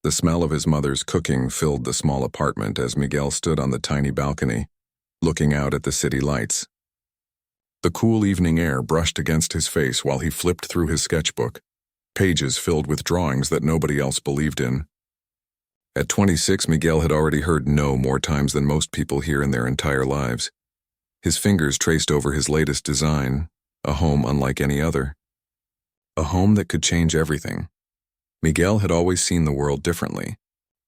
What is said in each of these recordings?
The smell of his mother's cooking filled the small apartment as Miguel stood on the tiny balcony, looking out at the city lights. The cool evening air brushed against his face while he flipped through his sketchbook, pages filled with drawings that nobody else believed in. At 26, Miguel had already heard no more times than most people hear in their entire lives. His fingers traced over his latest design, a home unlike any other. A home that could change everything. Miguel had always seen the world differently.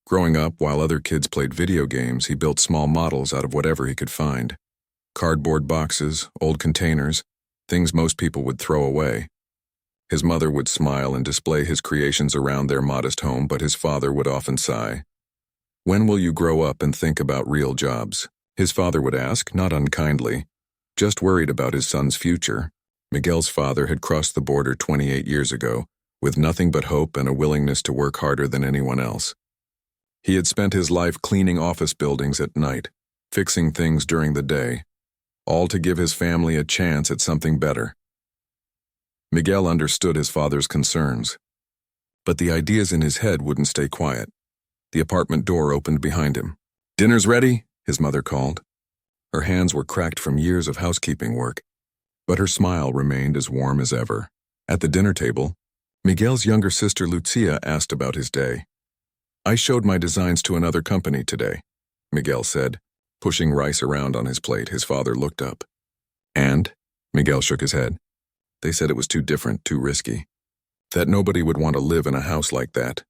Growing up, while other kids played video games, he built small models out of whatever he could find. Cardboard boxes, old containers, things most people would throw away. His mother would smile and display his creations around their modest home, but his father would often sigh. "When will you grow up and think about real jobs?" His father would ask, not unkindly, just worried about his son's future. Miguel's father had crossed the border 28 years ago, with nothing but hope and a willingness to work harder than anyone else. He had spent his life cleaning office buildings at night, fixing things during the day, all to give his family a chance at something better. Miguel understood his father's concerns, but the ideas in his head wouldn't stay quiet. The apartment door opened behind him. "Dinner's ready," his mother called. Her hands were cracked from years of housekeeping work, but her smile remained as warm as ever. At the dinner table, Miguel's younger sister Lucia asked about his day. "I showed my designs to another company today," Miguel said, pushing rice around on his plate. His father looked up. "And?" Miguel shook his head. "They said it was too different, too risky. That nobody would want to live in a house like that."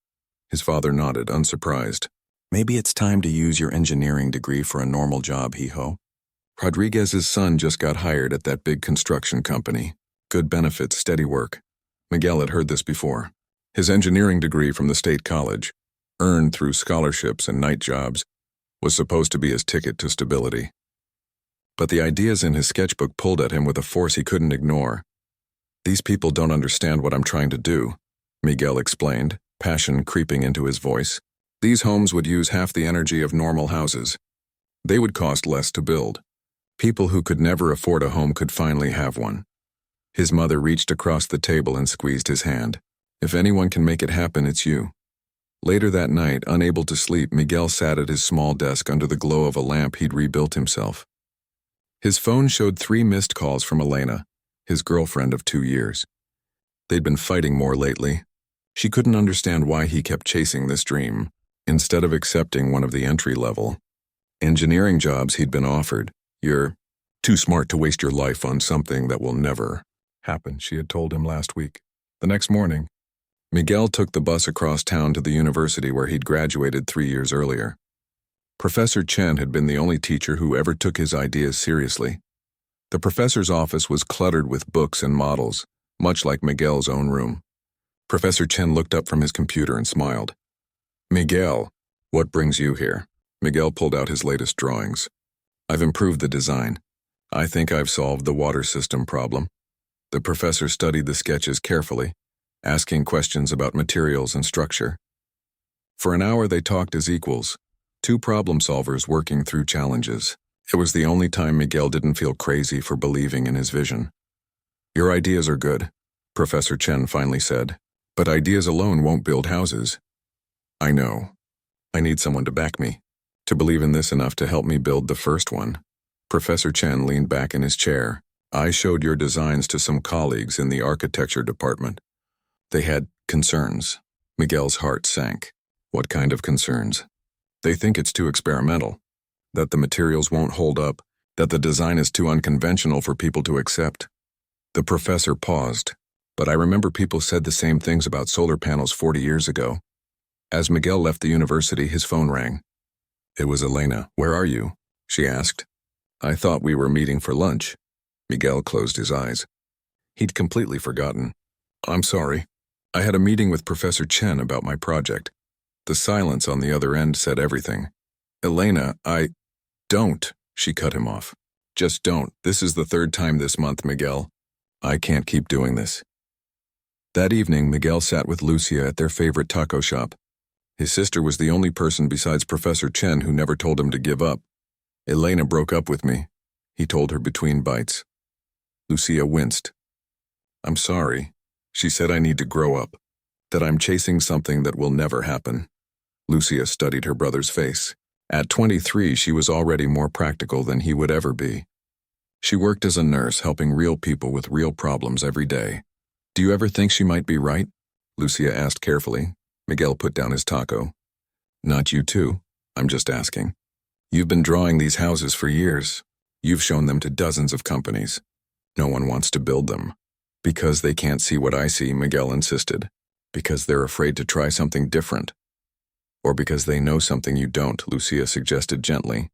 His father nodded, unsurprised. "Maybe it's time to use your engineering degree for a normal job, Hijo." Rodriguez's son just got hired at that big construction company. Good benefits, steady work. Miguel had heard this before. His engineering degree from the state college, earned through scholarships and night jobs, was supposed to be his ticket to stability. But the ideas in his sketchbook pulled at him with a force he couldn't ignore. "These people don't understand what I'm trying to do," Miguel explained, passion creeping into his voice. "These homes would use half the energy of normal houses. They would cost less to build. People who could never afford a home could finally have one." His mother reached across the table and squeezed his hand. "If anyone can make it happen, it's you." Later that night, unable to sleep, Miguel sat at his small desk under the glow of a lamp he'd rebuilt himself. His phone showed 3 missed calls from Elena, his girlfriend of 2 years. They'd been fighting more lately. She couldn't understand why he kept chasing this dream, instead of accepting one of the entry-level engineering jobs he'd been offered. "You're too smart to waste your life on something that will never happen," she had told him last week. The next morning, Miguel took the bus across town to the university where he'd graduated 3 years earlier. Professor Chen had been the only teacher who ever took his ideas seriously. The professor's office was cluttered with books and models, much like Miguel's own room. Professor Chen looked up from his computer and smiled. "Miguel, what brings you here?" Miguel pulled out his latest drawings. "I've improved the design. I think I've solved the water system problem." The professor studied the sketches carefully, asking questions about materials and structure. For an hour they talked as equals, 2 problem solvers working through challenges. It was the only time Miguel didn't feel crazy for believing in his vision. "Your ideas are good," Professor Chen finally said, "but ideas alone won't build houses." "I know. I need someone to back me, to believe in this enough to help me build the first one." Professor Chen leaned back in his chair. "I showed your designs to some colleagues in the architecture department. They had concerns." Miguel's heart sank. "What kind of concerns?" "They think it's too experimental, that the materials won't hold up, that the design is too unconventional for people to accept." The professor paused. "But I remember people said the same things about solar panels 40 years ago." As Miguel left the university, his phone rang. It was Elena. "Where are you?" she asked. "I thought we were meeting for lunch." Miguel closed his eyes. He'd completely forgotten. "I'm sorry. I had a meeting with Professor Chen about my project." The silence on the other end said everything. "Elena, Don't," she cut him off. "Just don't. This is the 3rd time this month, Miguel. I can't keep doing this." That evening, Miguel sat with Lucia at their favorite taco shop. His sister was the only person besides Professor Chen who never told him to give up. "Elena broke up with me," he told her between bites. Lucia winced. "I'm sorry. She said I need to grow up, that I'm chasing something that will never happen." Lucia studied her brother's face. At 23, she was already more practical than he would ever be. She worked as a nurse, helping real people with real problems every day. Do you ever think she might be right? Lucia asked carefully. Miguel put down his taco. Not you too. I'm just asking. You've been drawing these houses for years. You've shown them to dozens of companies. No one wants to build them. Because they can't see what I see, Miguel insisted. Because they're afraid to try something different. Or because they know something you don't, Lucia suggested gently.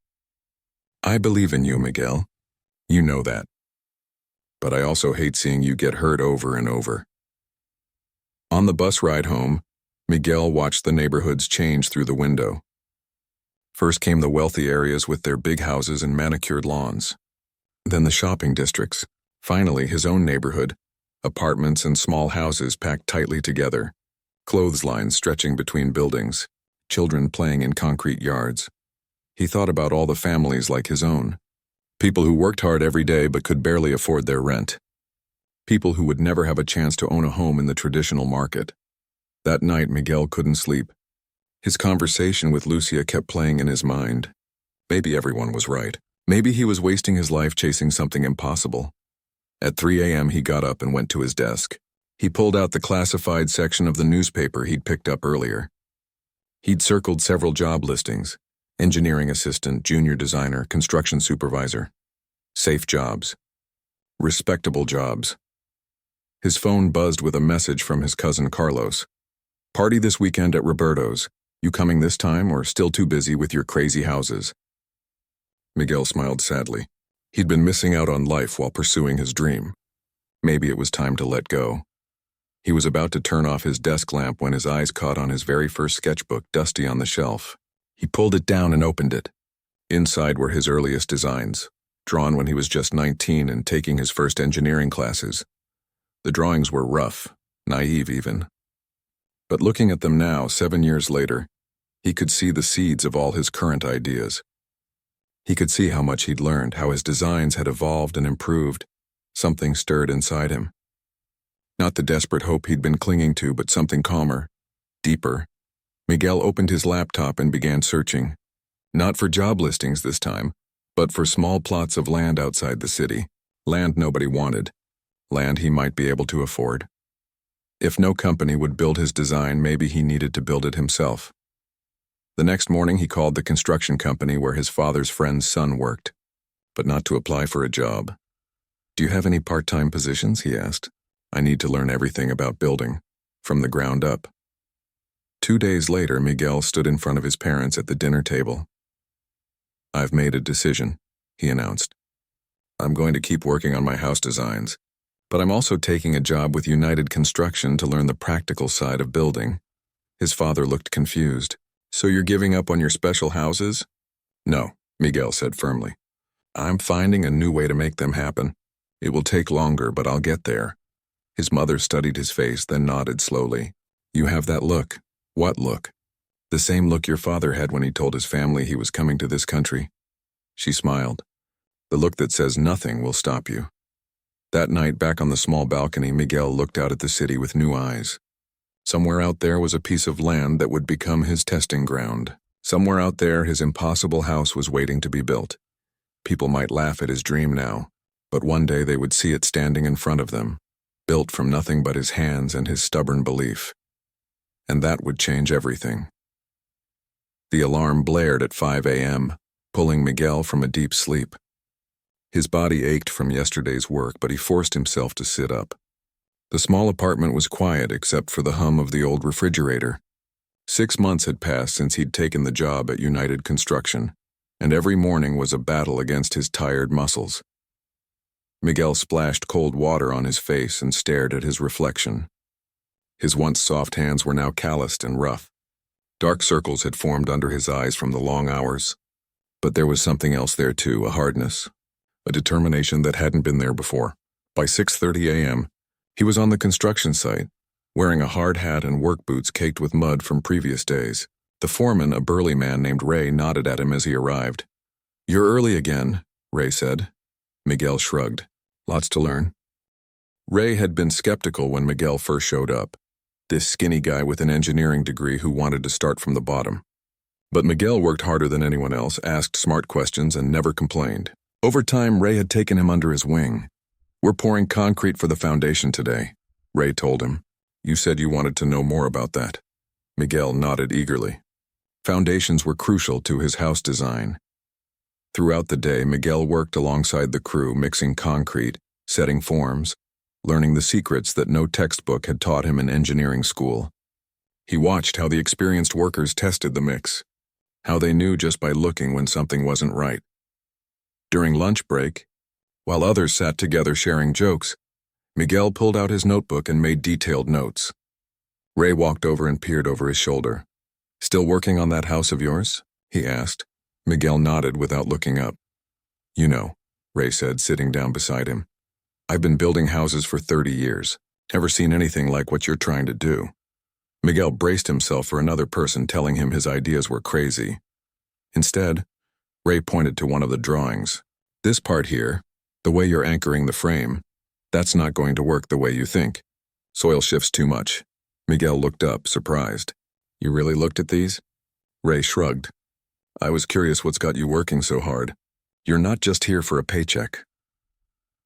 I believe in you, Miguel. You know that. But I also hate seeing you get hurt over and over. On the bus ride home, Miguel watched the neighborhoods change through the window. First came the wealthy areas with their big houses and manicured lawns. Then the shopping districts. Finally, his own neighborhood. Apartments and small houses packed tightly together. Clotheslines stretching between buildings. Children playing in concrete yards. He thought about all the families like his own. People who worked hard every day but could barely afford their rent. People who would never have a chance to own a home in the traditional market. That night, Miguel couldn't sleep. His conversation with Lucia kept playing in his mind. Maybe everyone was right. Maybe he was wasting his life chasing something impossible. At 3 a.m., he got up and went to his desk. He pulled out the classified section of the newspaper he'd picked up earlier. He'd circled several job listings: engineering assistant, junior designer, construction supervisor. Safe jobs. Respectable jobs. His phone buzzed with a message from his cousin Carlos. Party this weekend at Roberto's. You coming this time or still too busy with your crazy houses? Miguel smiled sadly. He'd been missing out on life while pursuing his dream. Maybe it was time to let go. He was about to turn off his desk lamp when his eyes caught on his very first sketchbook, dusty on the shelf. He pulled it down and opened it. Inside were his earliest designs, drawn when he was just 19 and taking his first engineering classes. The drawings were rough, naive even. But looking at them now, 7 years later, he could see the seeds of all his current ideas. He could see how much he'd learned, how his designs had evolved and improved. Something stirred inside him. Not the desperate hope he'd been clinging to, but something calmer, deeper. Miguel opened his laptop and began searching. Not for job listings this time, but for small plots of land outside the city. Land nobody wanted. Land he might be able to afford. If no company would build his design, maybe he needed to build it himself. The next morning, he called the construction company where his father's friend's son worked, but not to apply for a job. Do you have any part-time positions? He asked. I need to learn everything about building, from the ground up. 2 days later, Miguel stood in front of his parents at the dinner table. I've made a decision, he announced. I'm going to keep working on my house designs, but I'm also taking a job with United Construction to learn the practical side of building. His father looked confused. So you're giving up on your special houses? No, Miguel said firmly. I'm finding a new way to make them happen. It will take longer, but I'll get there. His mother studied his face, then nodded slowly. You have that look. What look? The same look your father had when he told his family he was coming to this country. She smiled. The look that says nothing will stop you. That night, back on the small balcony, Miguel looked out at the city with new eyes. Somewhere out there was a piece of land that would become his testing ground. Somewhere out there, his impossible house was waiting to be built. People might laugh at his dream now, but one day they would see it standing in front of them, built from nothing but his hands and his stubborn belief. And that would change everything. The alarm blared at 5 a.m., pulling Miguel from a deep sleep. His body ached from yesterday's work, but he forced himself to sit up. The small apartment was quiet except for the hum of the old refrigerator. 6 months had passed since he'd taken the job at United Construction, and every morning was a battle against his tired muscles. Miguel splashed cold water on his face and stared at his reflection. His once soft hands were now calloused and rough. Dark circles had formed under his eyes from the long hours. But there was something else there too, a hardness, a determination that hadn't been there before. By 6:30 a.m., he was on the construction site, wearing a hard hat and work boots caked with mud from previous days. The foreman, a burly man named Ray, nodded at him as he arrived. You're early again, Ray said. Miguel shrugged. Lots to learn. Ray had been skeptical when Miguel first showed up. this skinny guy with an engineering degree who wanted to start from the bottom. But Miguel worked harder than anyone else, asked smart questions, and never complained. Over time, Ray had taken him under his wing. "We're pouring concrete for the foundation today," Ray told him. "You said you wanted to know more about that." Miguel nodded eagerly. Foundations were crucial to his house design. Throughout the day, Miguel worked alongside the crew, mixing concrete, setting forms, learning the secrets that no textbook had taught him in engineering school. He watched how the experienced workers tested the mix, how they knew just by looking when something wasn't right. During lunch break, while others sat together sharing jokes, Miguel pulled out his notebook and made detailed notes. Ray walked over and peered over his shoulder. "Still working on that house of yours?" he asked. Miguel nodded without looking up. "You know," Ray said, sitting down beside him, "I've been building houses for 30 years. Never seen anything like what you're trying to do." Miguel braced himself for another person telling him his ideas were crazy. Instead, Ray pointed to one of the drawings. "This part here, the way you're anchoring the frame, that's not going to work the way you think. Soil shifts too much." Miguel looked up, surprised. "You really looked at these?" Ray shrugged. "I was curious what's got you working so hard. You're not just here for a paycheck."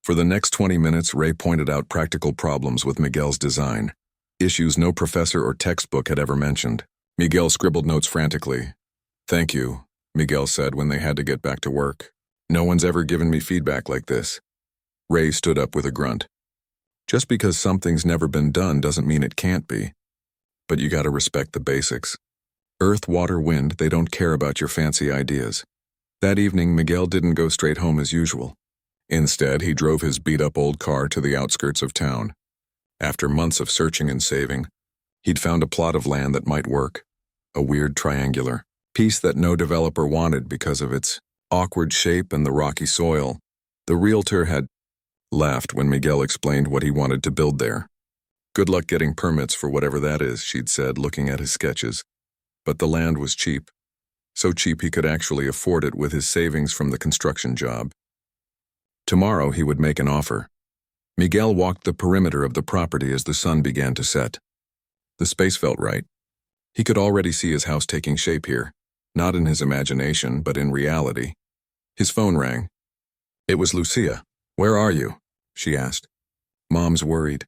For the next 20 minutes, Ray pointed out practical problems with Miguel's design, issues no professor or textbook had ever mentioned. Miguel scribbled notes frantically. "Thank you," Miguel said when they had to get back to work. "No one's ever given me feedback like this." Ray stood up with a grunt. "Just because something's never been done doesn't mean it can't be. But you gotta respect the basics. Earth, water, wind, they don't care about your fancy ideas." That evening, Miguel didn't go straight home as usual. Instead, he drove his beat-up old car to the outskirts of town. After months of searching and saving, he'd found a plot of land that might work, a weird triangular piece that no developer wanted because of its awkward shape and the rocky soil. The realtor had laughed when Miguel explained what he wanted to build there. "Good luck getting permits for whatever that is," she'd said, looking at his sketches. But the land was cheap. So cheap he could actually afford it with his savings from the construction job. Tomorrow he would make an offer. Miguel walked the perimeter of the property as the sun began to set. The space felt right. He could already see his house taking shape here, not in his imagination, but in reality. His phone rang. It was Lucia. "Where are you?" she asked. "Mom's worried."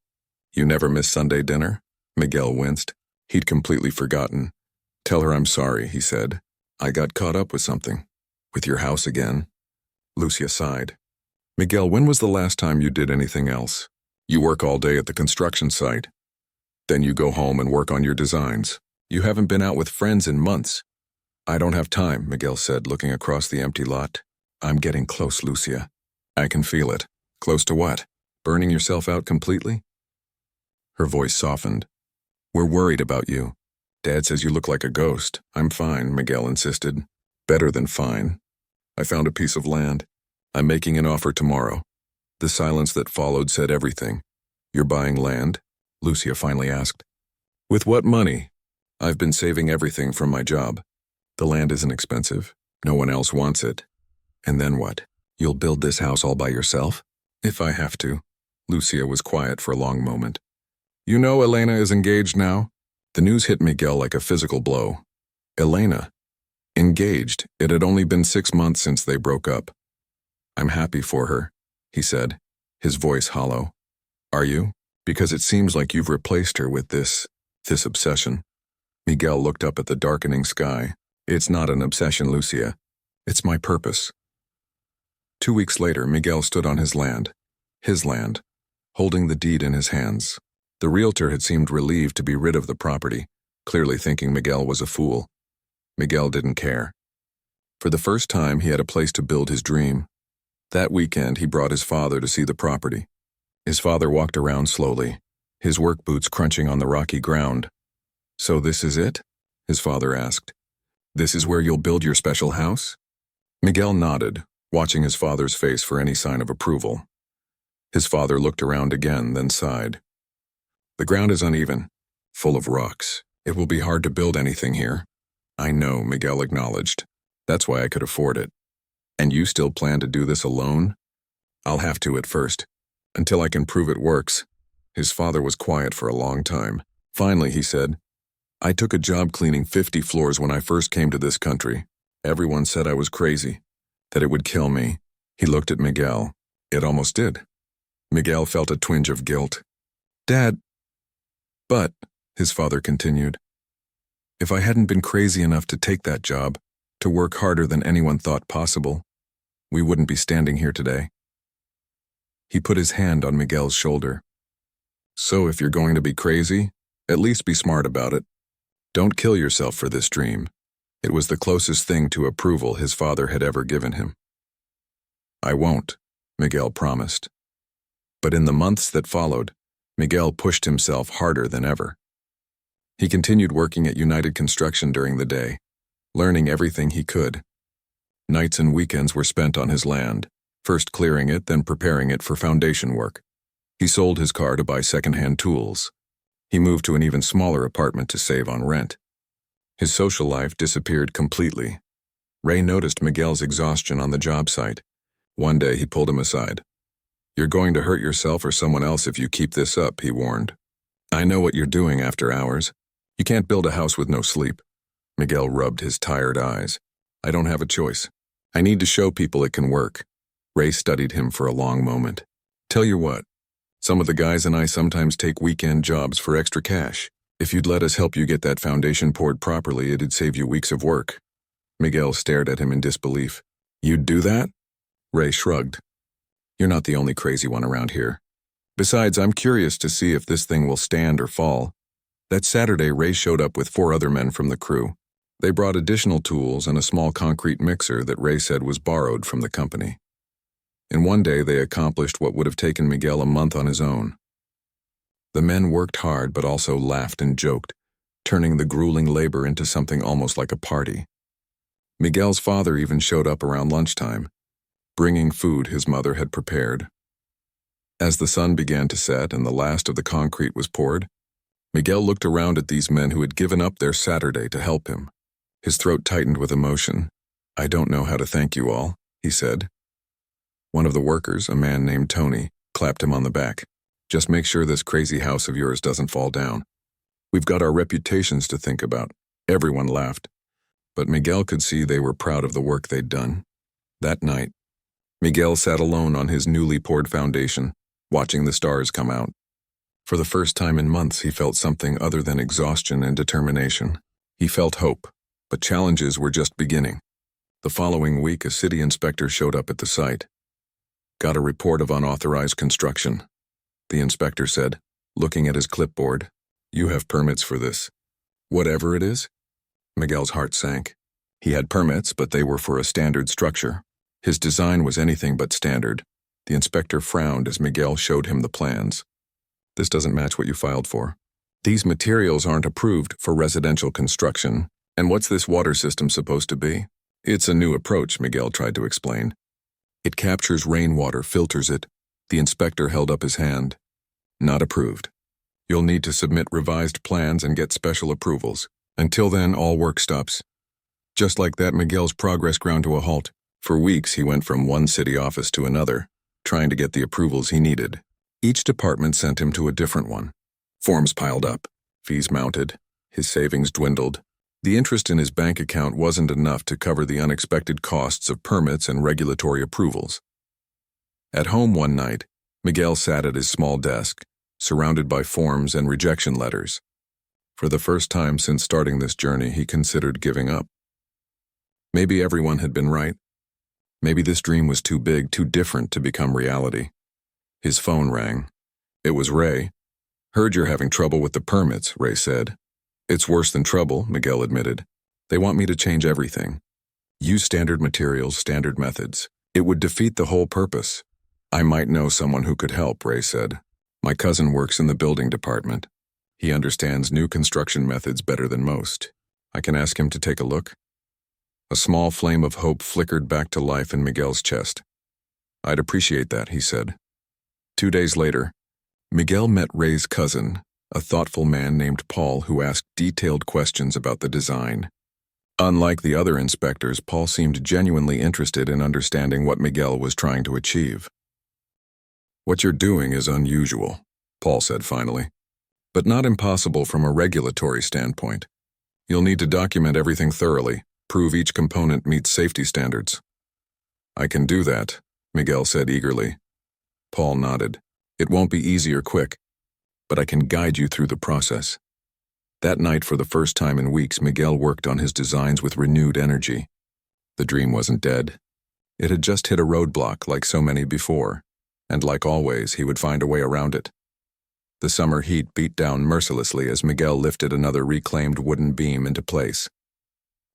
"You never miss Sunday dinner?" Miguel winced. He'd completely forgotten. "Tell her I'm sorry," he said. "I got caught up with something." "With your house again?" Lucia sighed. "Miguel, when was the last time you did anything else? You work all day at the construction site. Then you go home and work on your designs. You haven't been out with friends in months." "I don't have time," Miguel said, looking across the empty lot. "I'm getting close, Lucia. I can feel it." "Close to what? Burning yourself out completely?" Her voice softened. "We're worried about you. Dad says you look like a ghost." "I'm fine," Miguel insisted. "Better than fine. I found a piece of land. I'm making an offer tomorrow." The silence that followed said everything. "You're buying land?" Lucia finally asked. "With what money?" "I've been saving everything from my job. The land isn't expensive. No one else wants it." "And then what? You'll build this house all by yourself?" "If I have to." Lucia was quiet for a long moment. "You know Elena is engaged now?" The news hit Miguel like a physical blow. Elena? Engaged. It had only been 6 months since they broke up. "I'm happy for her," he said, his voice hollow. "Are you? Because it seems like you've replaced her with this obsession." Miguel looked up at the darkening sky. "It's not an obsession, Lucia. It's my purpose." 2 weeks later, Miguel stood on his land, holding the deed in his hands. The realtor had seemed relieved to be rid of the property, clearly thinking Miguel was a fool. Miguel didn't care. For the first time, he had a place to build his dream. That weekend, he brought his father to see the property. His father walked around slowly, his work boots crunching on the rocky ground. "So this is it?" his father asked. "This is where you'll build your special house?" Miguel nodded, watching his father's face for any sign of approval. His father looked around again, then sighed. "The ground is uneven, full of rocks. It will be hard to build anything here." "I know," Miguel acknowledged. "That's why I could afford it." "And you still plan to do this alone?" "I'll have to at first, until I can prove it works." His father was quiet for a long time. Finally, he said, "I took a job cleaning 50 floors when I first came to this country. Everyone said I was crazy, that it would kill me." He looked at Miguel. It almost did. Miguel felt a twinge of guilt. "Dad," but, his father continued, "if I hadn't been crazy enough to take that job, to work harder than anyone thought possible, we wouldn't be standing here today." He put his hand on Miguel's shoulder. "So if you're going to be crazy, at least be smart about it. Don't kill yourself for this dream." It was the closest thing to approval his father had ever given him. "I won't," Miguel promised. But in the months that followed, Miguel pushed himself harder than ever. He continued working at United Construction during the day, learning everything he could. Nights and weekends were spent on his land, first clearing it, then preparing it for foundation work. He sold his car to buy second-hand tools. He moved to an even smaller apartment to save on rent. His social life disappeared completely. Ray noticed Miguel's exhaustion on the job site. One day he pulled him aside. "You're going to hurt yourself or someone else if you keep this up," he warned. "I know what you're doing after hours. You can't build a house with no sleep." Miguel rubbed his tired eyes. "I don't have a choice. I need to show people it can work." Ray studied him for a long moment. "Tell you what, some of the guys and I sometimes take weekend jobs for extra cash. If you'd let us help you get that foundation poured properly, it'd save you weeks of work." Miguel stared at him in disbelief. "You'd do that?" Ray shrugged. "You're not the only crazy one around here. Besides, I'm curious to see if this thing will stand or fall." That Saturday, Ray showed up with 4 other men from the crew. They brought additional tools and a small concrete mixer that Ray said was borrowed from the company. In one day, they accomplished what would have taken Miguel a month on his own. The men worked hard but also laughed and joked, turning the grueling labor into something almost like a party. Miguel's father even showed up around lunchtime, bringing food his mother had prepared. As the sun began to set and the last of the concrete was poured, Miguel looked around at these men who had given up their Saturday to help him. His throat tightened with emotion. "I don't know how to thank you all," he said. One of the workers, a man named Tony, clapped him on the back. "Just make sure this crazy house of yours doesn't fall down. We've got our reputations to think about." Everyone laughed, but Miguel could see they were proud of the work they'd done. That night, Miguel sat alone on his newly poured foundation, watching the stars come out. For the first time in months, he felt something other than exhaustion and determination. He felt hope, but challenges were just beginning. The following week, a city inspector showed up at the site. "Got a report of unauthorized construction," the inspector said, looking at his clipboard. "You have permits for this." "Whatever it is?" Miguel's heart sank. He had permits, but they were for a standard structure. His design was anything but standard. The inspector frowned as Miguel showed him the plans. "This doesn't match what you filed for. These materials aren't approved for residential construction. And what's this water system supposed to be?" "It's a new approach," Miguel tried to explain. "It captures rainwater, filters it." The inspector held up his hand. "Not approved. You'll need to submit revised plans and get special approvals. Until then, all work stops." Just like that, Miguel's progress ground to a halt. For weeks, he went from one city office to another, trying to get the approvals he needed. Each department sent him to a different one. Forms piled up, fees mounted, his savings dwindled. The interest in his bank account wasn't enough to cover the unexpected costs of permits and regulatory approvals. At home one night, Miguel sat at his small desk, surrounded by forms and rejection letters. For the first time since starting this journey, he considered giving up. Maybe everyone had been right. Maybe this dream was too big, too different to become reality. His phone rang. It was Ray. "Heard you're having trouble with the permits," Ray said. "It's worse than trouble," Miguel admitted. "They want me to change everything. Use standard materials, standard methods. It would defeat the whole purpose." "I might know someone who could help," Ray said. "My cousin works in the building department. He understands new construction methods better than most. I can ask him to take a look." A small flame of hope flickered back to life in Miguel's chest. "I'd appreciate that," he said. 2 days later, Miguel met Ray's cousin, a thoughtful man named Paul who asked detailed questions about the design. Unlike the other inspectors, Paul seemed genuinely interested in understanding what Miguel was trying to achieve. "What you're doing is unusual," Paul said finally. but not impossible from a regulatory standpoint. You'll need to document everything thoroughly, prove each component meets safety standards. I can do that, Miguel said eagerly. Paul nodded. It won't be easy or quick, but I can guide you through the process. That night, for the first time in weeks, Miguel worked on his designs with renewed energy. The dream wasn't dead. It had just hit a roadblock like so many before, and like always, he would find a way around it. The summer heat beat down mercilessly as Miguel lifted another reclaimed wooden beam into place.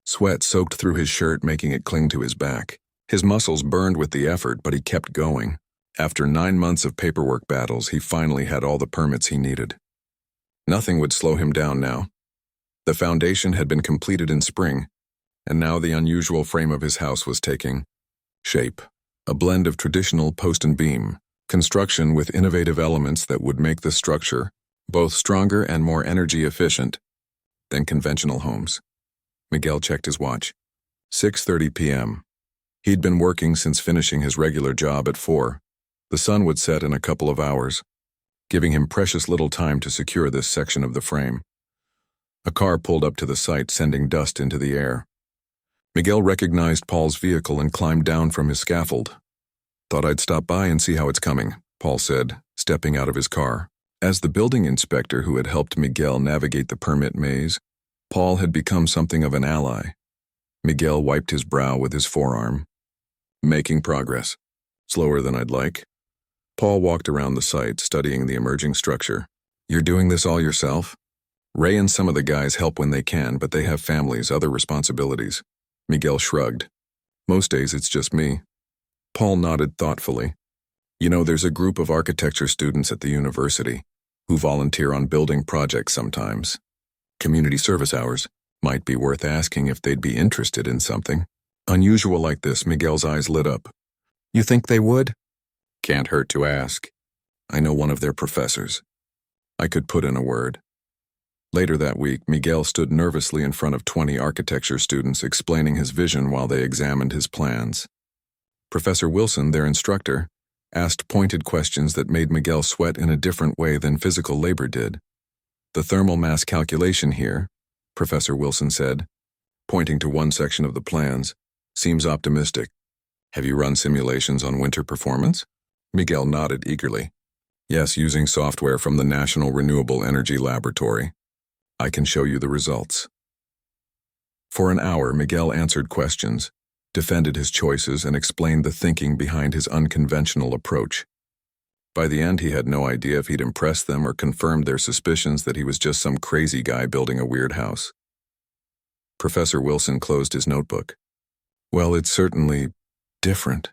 Sweat soaked through his shirt, making it cling to his back. His muscles burned with the effort, but he kept going. After 9 months of paperwork battles, he finally had all the permits he needed. Nothing would slow him down now. The foundation had been completed in spring, and now the unusual frame of his house was taking shape. A blend of traditional post and beam construction with innovative elements that would make the structure both stronger and more energy efficient than conventional homes. Miguel checked his watch. 6:30 p.m. He'd been working since finishing his regular job at 4. The sun would set in a couple of hours, giving him precious little time to secure this section of the frame. A car pulled up to the site, sending dust into the air. Miguel recognized Paul's vehicle and climbed down from his scaffold. "Thought I'd stop by and see how it's coming," Paul said, stepping out of his car. As the building inspector who had helped Miguel navigate the permit maze, Paul had become something of an ally. Miguel wiped his brow with his forearm. "Making progress. Slower than I'd like." Paul walked around the site, studying the emerging structure. "You're doing this all yourself?" "Ray and some of the guys help when they can, but they have families, other responsibilities." Miguel shrugged. "Most days it's just me." Paul nodded thoughtfully. "You know, there's a group of architecture students at the university who volunteer on building projects sometimes. Community service hours. Might be worth asking if they'd be interested in something unusual like this." Miguel's eyes lit up. "You think they would?" "Can't hurt to ask. I know one of their professors. I could put in a word." Later that week, Miguel stood nervously in front of 20 architecture students, explaining his vision while they examined his plans. Professor Wilson, their instructor, asked pointed questions that made Miguel sweat in a different way than physical labor did. "The thermal mass calculation here," Professor Wilson said, pointing to one section of the plans, "seems optimistic. Have you run simulations on winter performance?" Miguel nodded eagerly. "Yes, using software from the National Renewable Energy Laboratory. I can show you the results." For an hour, Miguel answered questions, defended his choices, and explained the thinking behind his unconventional approach. By the end, he had no idea if he'd impressed them or confirmed their suspicions that he was just some crazy guy building a weird house. Professor Wilson closed his notebook. "Well, it's certainly different."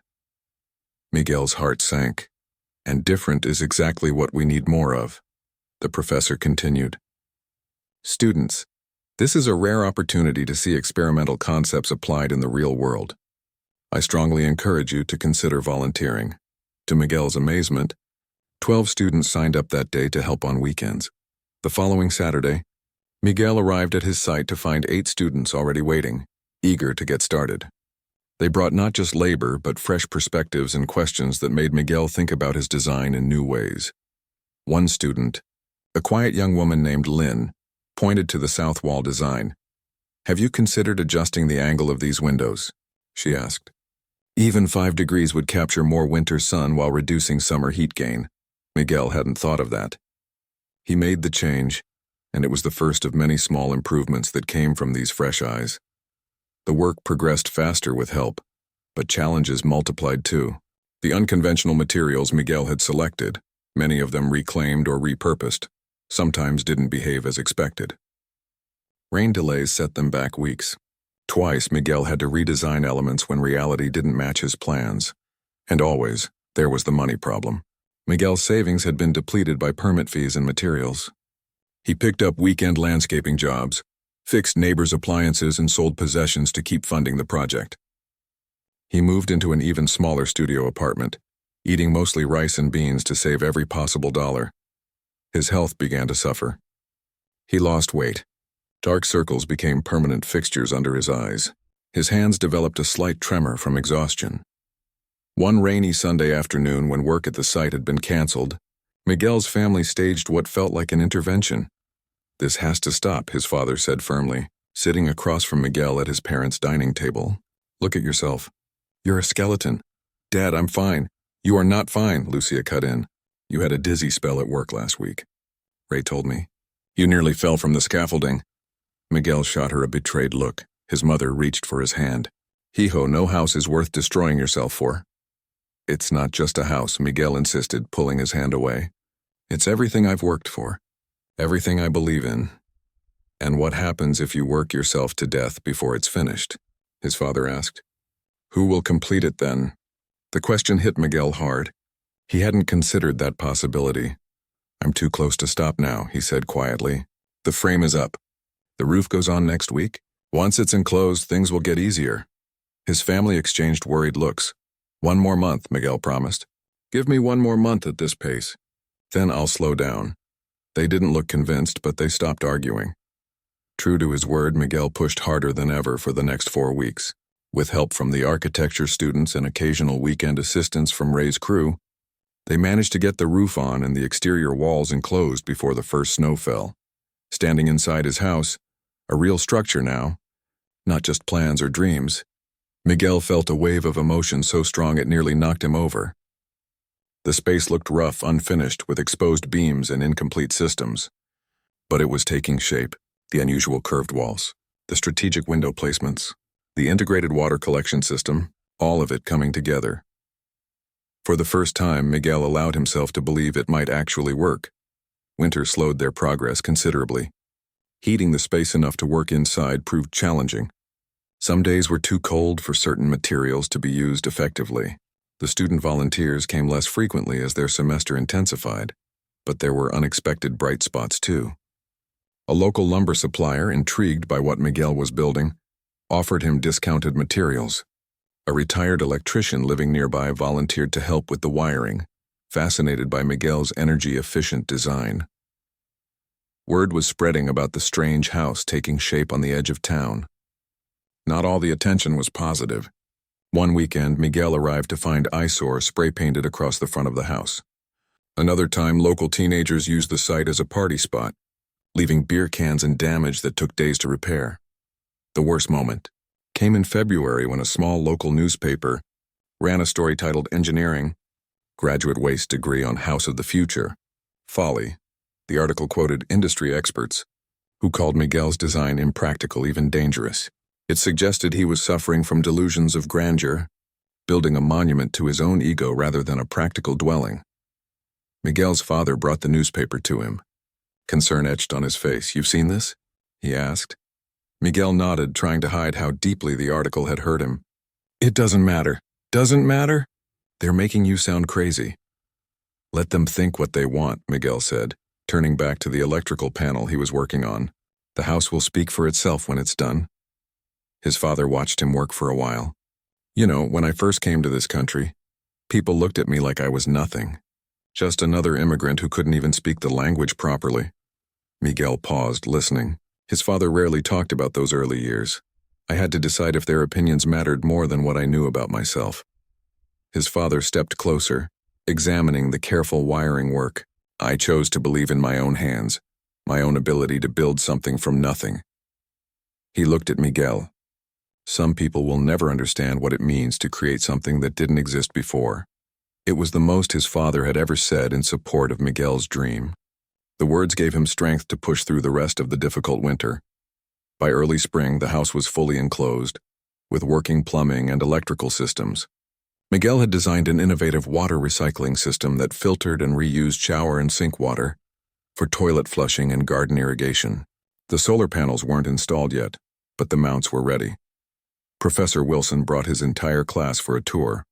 Miguel's heart sank. "And different is exactly what we need more of," the professor continued. "Students, this is a rare opportunity to see experimental concepts applied in the real world. I strongly encourage you to consider volunteering." To Miguel's amazement, 12 students signed up that day to help on weekends. The following Saturday, Miguel arrived at his site to find 8 students already waiting, eager to get started. They brought not just labor, but fresh perspectives and questions that made Miguel think about his design in new ways. One student, a quiet young woman named Lynn, pointed to the south wall design. "Have you considered adjusting the angle of these windows?" she asked. "Even 5 degrees would capture more winter sun while reducing summer heat gain." Miguel hadn't thought of that. He made the change, and it was the first of many small improvements that came from these fresh eyes. The work progressed faster with help, but challenges multiplied too. The unconventional materials Miguel had selected, many of them reclaimed or repurposed, sometimes didn't behave as expected. Rain delays set them back weeks. Twice, Miguel had to redesign elements when reality didn't match his plans. And always, there was the money problem. Miguel's savings had been depleted by permit fees and materials. He picked up weekend landscaping jobs, fixed neighbors' appliances, and sold possessions to keep funding the project. He moved into an even smaller studio apartment, eating mostly rice and beans to save every possible dollar. His health began to suffer. He lost weight. Dark circles became permanent fixtures under his eyes. His hands developed a slight tremor from exhaustion. One rainy Sunday afternoon, when work at the site had been canceled, Miguel's family staged what felt like an intervention. "This has to stop," his father said firmly, sitting across from Miguel at his parents' dining table. "Look at yourself. You're a skeleton." "Dad, I'm fine." "You are not fine," Lucia cut in. "You had a dizzy spell at work last week. Ray told me. You nearly fell from the scaffolding." Miguel shot her a betrayed look. His mother reached for his hand. "Hee-ho, no house is worth destroying yourself for." "It's not just a house," Miguel insisted, pulling his hand away. "It's everything I've worked for. Everything I believe in." "And what happens if you work yourself to death before it's finished?" his father asked. "Who will complete it then?" The question hit Miguel hard. He hadn't considered that possibility. "I'm too close to stop now," he said quietly. "The frame is up. The roof goes on next week. Once it's enclosed, things will get easier." His family exchanged worried looks. "1 more month," Miguel promised. "Give me 1 more month at this pace. Then I'll slow down." They didn't look convinced, but they stopped arguing. True to his word, Miguel pushed harder than ever for the next 4 weeks. With help from the architecture students and occasional weekend assistance from Ray's crew, they managed to get the roof on and the exterior walls enclosed before the first snow fell. Standing inside his house, a real structure now, not just plans or dreams, Miguel felt a wave of emotion so strong it nearly knocked him over. The space looked rough, unfinished, with exposed beams and incomplete systems. But it was taking shape. The unusual curved walls, the strategic window placements, the integrated water collection system, all of it coming together. For the first time, Miguel allowed himself to believe it might actually work. Winter slowed their progress considerably. Heating the space enough to work inside proved challenging. Some days were too cold for certain materials to be used effectively. The student volunteers came less frequently as their semester intensified, but there were unexpected bright spots too. A local lumber supplier, intrigued by what Miguel was building, offered him discounted materials. A retired electrician living nearby volunteered to help with the wiring, fascinated by Miguel's energy-efficient design. Word was spreading about the strange house taking shape on the edge of town. Not all the attention was positive. One weekend, Miguel arrived to find eyesore spray-painted across the front of the house. Another time, local teenagers used the site as a party spot, leaving beer cans and damage that took days to repair. The worst moment came in February when a small local newspaper ran a story titled "Engineering, Graduate Waste Degree on House of the Future. Folly." The article quoted industry experts, who called Miguel's design impractical, even dangerous. It suggested he was suffering from delusions of grandeur, building a monument to his own ego rather than a practical dwelling. Miguel's father brought the newspaper to him. Concern etched on his face. "You've seen this?" he asked. Miguel nodded, trying to hide how deeply the article had hurt him. "It doesn't matter." "Doesn't matter?" "They're making you sound crazy." "Let them think what they want," Miguel said, turning back to the electrical panel he was working on. "The house will speak for itself when it's done." His father watched him work for a while. "You know, when I first came to this country, people looked at me like I was nothing. Just another immigrant who couldn't even speak the language properly." Miguel paused, listening. His father rarely talked about those early years. I had to decide if their opinions mattered more than what I knew about myself. His father stepped closer, examining the careful wiring work. "I chose to believe in my own hands, my own ability to build something from nothing." He looked at Miguel. Some people will never understand what it means to create something that didn't exist before. It was the most his father had ever said in support of Miguel's dream. The words gave him strength to push through the rest of the difficult winter. By early spring, the house was fully enclosed, with working plumbing and electrical systems. Miguel had designed an innovative water recycling system that filtered and reused shower and sink water for toilet flushing and garden irrigation. The solar panels weren't installed yet, but the mounts were ready. Professor Wilson brought his entire class for a tour.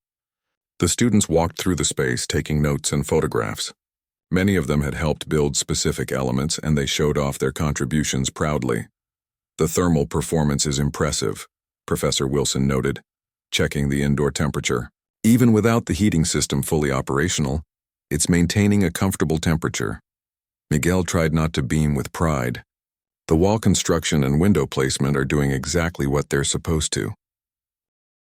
The students walked through the space, taking notes and photographs. Many of them had helped build specific elements, and they showed off their contributions proudly. "The thermal performance is impressive," Professor Wilson noted, checking the indoor temperature. "Even without the heating system fully operational, it's maintaining a comfortable temperature." Miguel tried not to beam with pride. The wall construction and window placement are doing exactly what they're supposed to.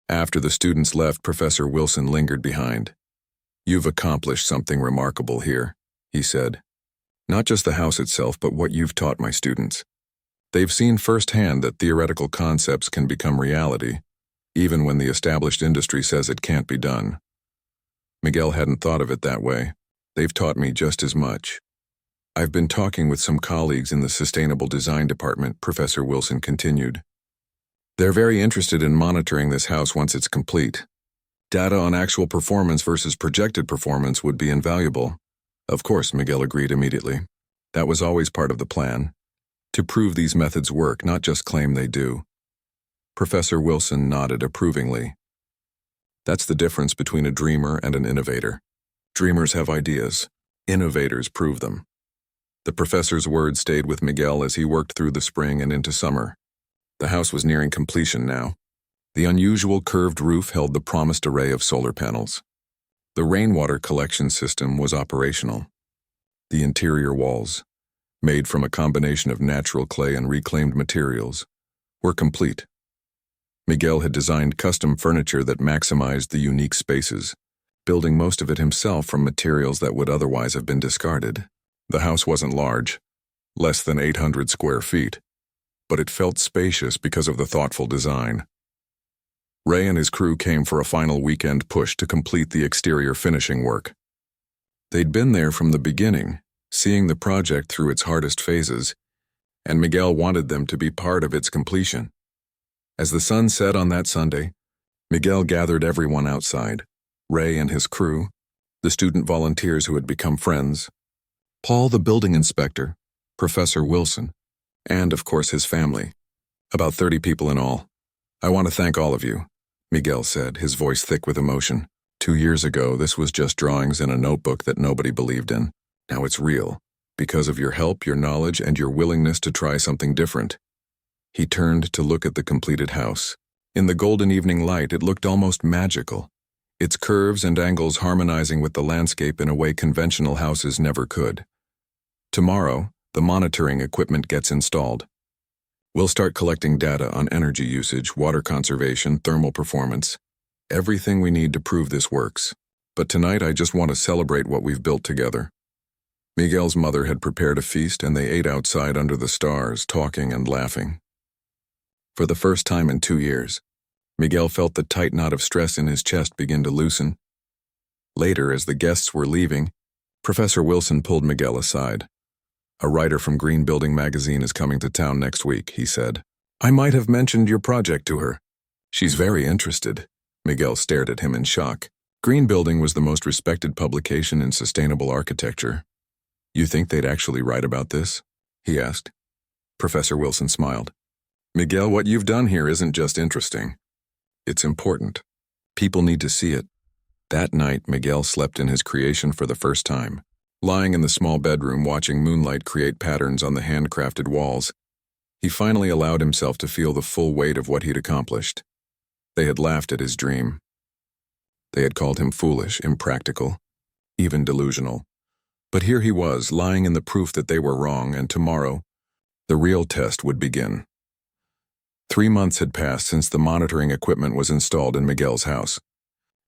After the students left, Professor Wilson lingered behind. "You've accomplished something remarkable here," he said. Not just the house itself, but what you've taught my students. They've seen firsthand that theoretical concepts can become reality, even when the established industry says it can't be done. Miguel hadn't thought of it that way. They've taught me just as much. I've been talking with some colleagues in the Sustainable Design Department, Professor Wilson continued. They're very interested in monitoring this house once it's complete. Data on actual performance versus projected performance would be invaluable. Of course, Miguel agreed immediately. That was always part of the plan. To prove these methods work, not just claim they do. Professor Wilson nodded approvingly. That's the difference between a dreamer and an innovator. Dreamers have ideas. Innovators prove them. The professor's words stayed with Miguel as he worked through the spring and into summer. The house was nearing completion now. The unusual curved roof held the promised array of solar panels. The rainwater collection system was operational. The interior walls, made from a combination of natural clay and reclaimed materials, were complete. Miguel had designed custom furniture that maximized the unique spaces, building most of it himself from materials that would otherwise have been discarded. The house wasn't large, less than 800 square feet, but it felt spacious because of the thoughtful design. Ray and his crew came for a final weekend push to complete the exterior finishing work. They'd been there from the beginning, seeing the project through its hardest phases, and Miguel wanted them to be part of its completion. As the sun set on that Sunday, Miguel gathered everyone outside, Ray and his crew, the student volunteers who had become friends, Paul the building inspector, Professor Wilson, and of course his family. About 30 people in all. I want to thank all of you, Miguel said, his voice thick with emotion. 2 years ago, this was just drawings in a notebook that nobody believed in. Now it's real, because of your help, your knowledge, and your willingness to try something different. He turned to look at the completed house. In the golden evening light, it looked almost magical, its curves and angles harmonizing with the landscape in a way conventional houses never could. Tomorrow, the monitoring equipment gets installed. We'll start collecting data on energy usage, water conservation, thermal performance, everything we need to prove this works. But tonight I just want to celebrate what we've built together. Miguel's mother had prepared a feast and they ate outside under the stars, talking and laughing. For the first time in 2 years, Miguel felt the tight knot of stress in his chest begin to loosen. Later, as the guests were leaving, Professor Wilson pulled Miguel aside. A writer from Green Building magazine is coming to town next week, he said. I might have mentioned your project to her. She's very interested. Miguel stared at him in shock. Green Building was the most respected publication in sustainable architecture. You think they'd actually write about this? He asked. Professor Wilson smiled. Miguel, what you've done here isn't just interesting. It's important. People need to see it. That night, Miguel slept in his creation for the first time. Lying in the small bedroom watching moonlight create patterns on the handcrafted walls, he finally allowed himself to feel the full weight of what he'd accomplished. They had laughed at his dream. They had called him foolish, impractical, even delusional. But here he was, lying in the proof that they were wrong, and tomorrow, the real test would begin. 3 months had passed since the monitoring equipment was installed in Miguel's house.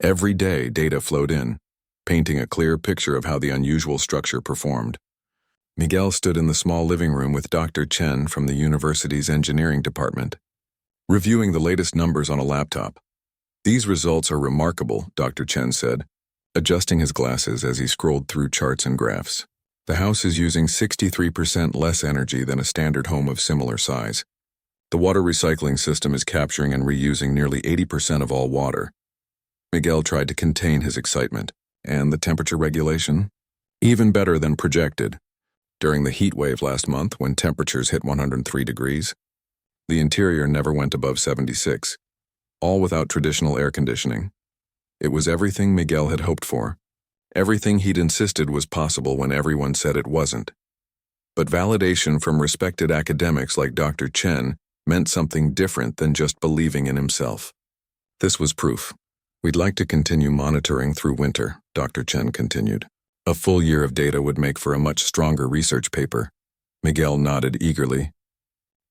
Every day, data flowed in, painting a clear picture of how the unusual structure performed. Miguel stood in the small living room with Dr. Chen from the university's engineering department, reviewing the latest numbers on a laptop. These results are remarkable, Dr. Chen said, adjusting his glasses as he scrolled through charts and graphs. The house is using 63% less energy than a standard home of similar size. The water recycling system is capturing and reusing nearly 80% of all water. Miguel tried to contain his excitement. And the temperature regulation? Even better than projected. During the heat wave last month, when temperatures hit 103 degrees, the interior never went above 76, all without traditional air conditioning. It was everything Miguel had hoped for. Everything he'd insisted was possible when everyone said it wasn't. But validation from respected academics like Dr. Chen meant something different than just believing in himself. This was proof. We'd like to continue monitoring through winter, Dr. Chen continued. A full year of data would make for a much stronger research paper. Miguel nodded eagerly.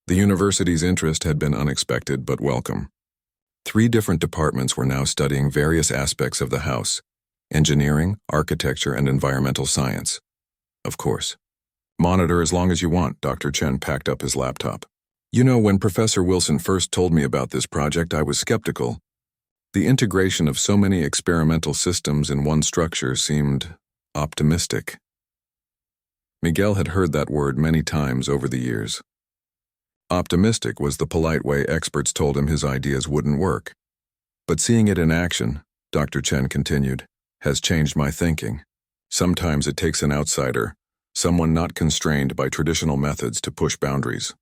The university's interest had been unexpected but welcome. 3 different departments were now studying various aspects of the house: engineering, architecture, and environmental science. Of course. Monitor as long as you want, Dr. Chen packed up his laptop. You know, when Professor Wilson first told me about this project, I was skeptical. The integration of so many experimental systems in one structure seemed optimistic. Miguel had heard that word many times over the years. Optimistic was the polite way experts told him his ideas wouldn't work. But seeing it in action, Dr. Chen continued, has changed my thinking. Sometimes it takes an outsider, someone not constrained by traditional methods, to push boundaries.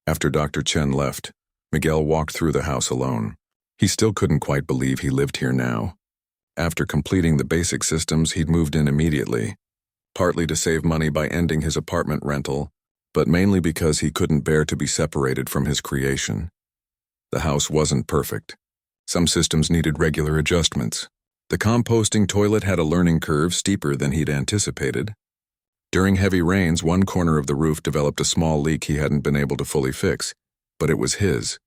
After Dr. Chen left, Miguel walked through the house alone. He still couldn't quite believe he lived here now. After completing the basic systems, he'd moved in immediately, partly to save money by ending his apartment rental, but mainly because he couldn't bear to be separated from his creation. The house wasn't perfect. Some systems needed regular adjustments. The composting toilet had a learning curve steeper than he'd anticipated. During heavy rains, one corner of the roof developed a small leak he hadn't been able to fully fix, but it was his.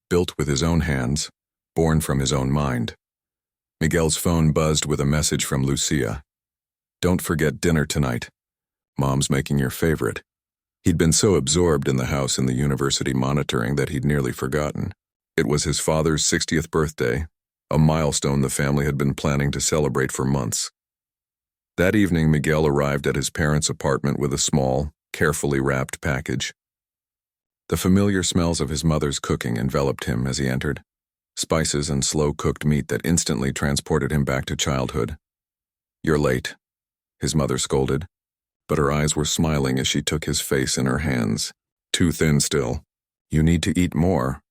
Built with his own hands, born from his own mind. Miguel's phone buzzed with a message from Lucia. "Don't forget dinner tonight. Mom's making your favorite." He'd been so absorbed in the house and the university monitoring that he'd nearly forgotten. It was his father's 60th birthday, a milestone the family had been planning to celebrate for months. That evening, Miguel arrived at his parents' apartment with a small, carefully wrapped package. The familiar smells of his mother's cooking enveloped him as he entered, spices and slow-cooked meat that instantly transported him back to childhood. "You're late," his mother scolded, but her eyes were smiling as she took his face in her hands. "Too thin still. You need to eat more."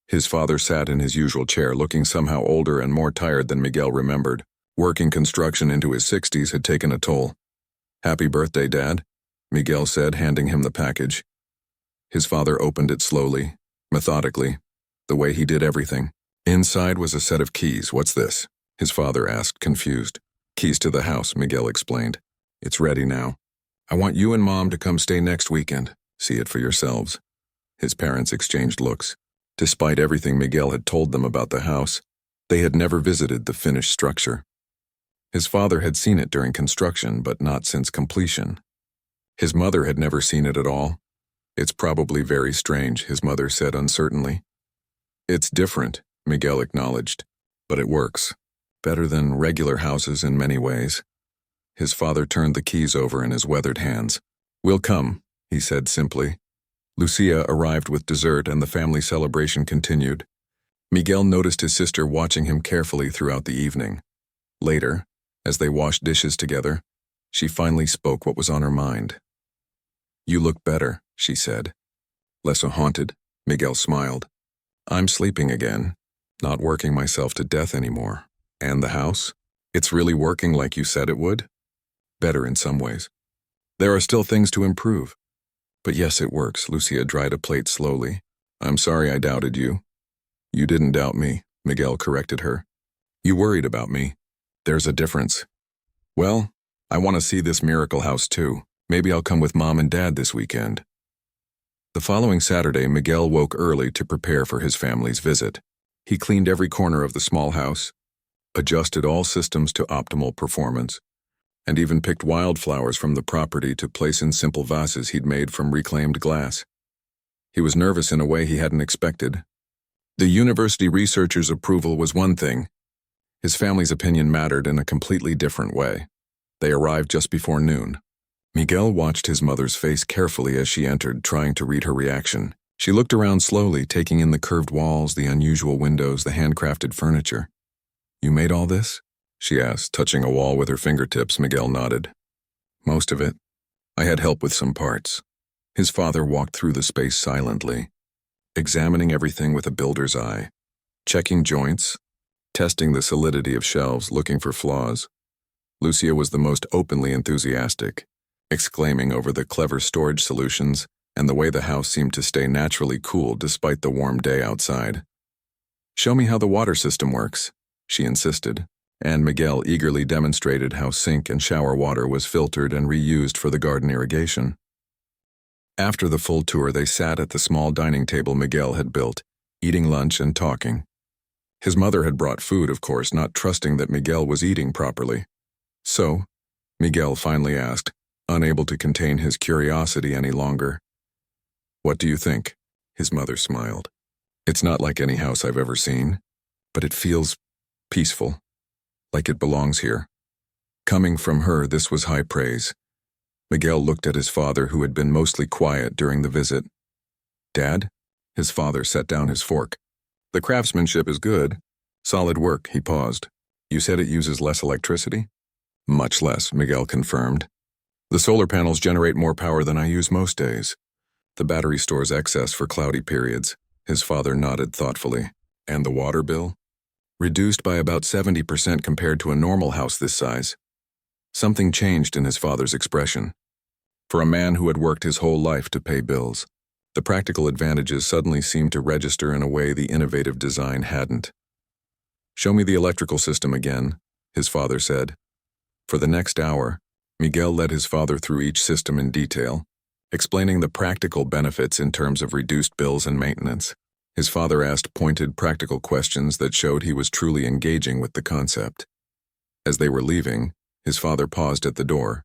His father sat in his usual chair, looking somehow older and more tired than Miguel remembered. Working construction into his 60s had taken a toll. "Happy birthday, Dad," Miguel said, handing him the package. His father opened it slowly, methodically, the way he did everything. Inside was a set of keys. "What's this?" his father asked, confused. "Keys to the house," Miguel explained. "It's ready now. I want you and Mom to come stay next weekend. See it for yourselves." His parents exchanged looks. Despite everything Miguel had told them about the house, they had never visited the finished structure. His father had seen it during construction, but not since completion. His mother had never seen it at all. "It's probably very strange," his mother said uncertainly. "It's different," Miguel acknowledged, "but it works. Better than regular houses in many ways." His father turned the keys over in his weathered hands. "We'll come," he said simply. Lucia arrived with dessert and the family celebration continued. Miguel noticed his sister watching him carefully throughout the evening. Later, as they washed dishes together, she finally spoke what was on her mind. "You look better," she said. "Less haunted," Miguel smiled. "I'm sleeping again, not working myself to death anymore. And the house? It's really working like you said it would?" "Better in some ways. There are still things to improve. But yes, it works." Lucia dried a plate slowly. "I'm sorry I doubted you." "You didn't doubt me," Miguel corrected her. "You worried about me. There's a difference." "Well, I want to see this miracle house too. Maybe I'll come with Mom and Dad this weekend." The following Saturday, Miguel woke early to prepare for his family's visit. He cleaned every corner of the small house, adjusted all systems to optimal performance, and even picked wildflowers from the property to place in simple vases he'd made from reclaimed glass. He was nervous in a way he hadn't expected. The university researchers' approval was one thing. His family's opinion mattered in a completely different way. They arrived just before noon. Miguel watched his mother's face carefully as she entered, trying to read her reaction. She looked around slowly, taking in the curved walls, the unusual windows, the handcrafted furniture. "You made all this?" she asked, touching a wall with her fingertips. Miguel nodded. "Most of it. I had help with some parts." His father walked through the space silently, examining everything with a builder's eye, checking joints, testing the solidity of shelves, looking for flaws. Lucia was the most openly enthusiastic, exclaiming over the clever storage solutions and the way the house seemed to stay naturally cool despite the warm day outside. "Show me how the water system works," she insisted, and Miguel eagerly demonstrated how sink and shower water was filtered and reused for the garden irrigation. After the full tour, they sat at the small dining table Miguel had built, eating lunch and talking. His mother had brought food, of course, not trusting that Miguel was eating properly. So, Miguel finally asked, unable to contain his curiosity any longer. "What do you think?" His mother smiled. "It's not like any house I've ever seen, but it feels peaceful, like it belongs here." Coming from her, this was high praise. Miguel looked at his father, who had been mostly quiet during the visit. "Dad?" His father set down his fork. "The craftsmanship is good. Solid work," he paused. "You said it uses less electricity?" "Much less," Miguel confirmed. "The solar panels generate more power than I use most days. The battery stores excess for cloudy periods." His father nodded thoughtfully. "And the water bill?" "Reduced by about 70% compared to a normal house this size." Something changed in his father's expression. For a man who had worked his whole life to pay bills, the practical advantages suddenly seemed to register in a way the innovative design hadn't. "Show me the electrical system again," his father said. For the next hour, Miguel led his father through each system in detail, explaining the practical benefits in terms of reduced bills and maintenance. His father asked pointed, practical questions that showed he was truly engaging with the concept. As they were leaving, his father paused at the door.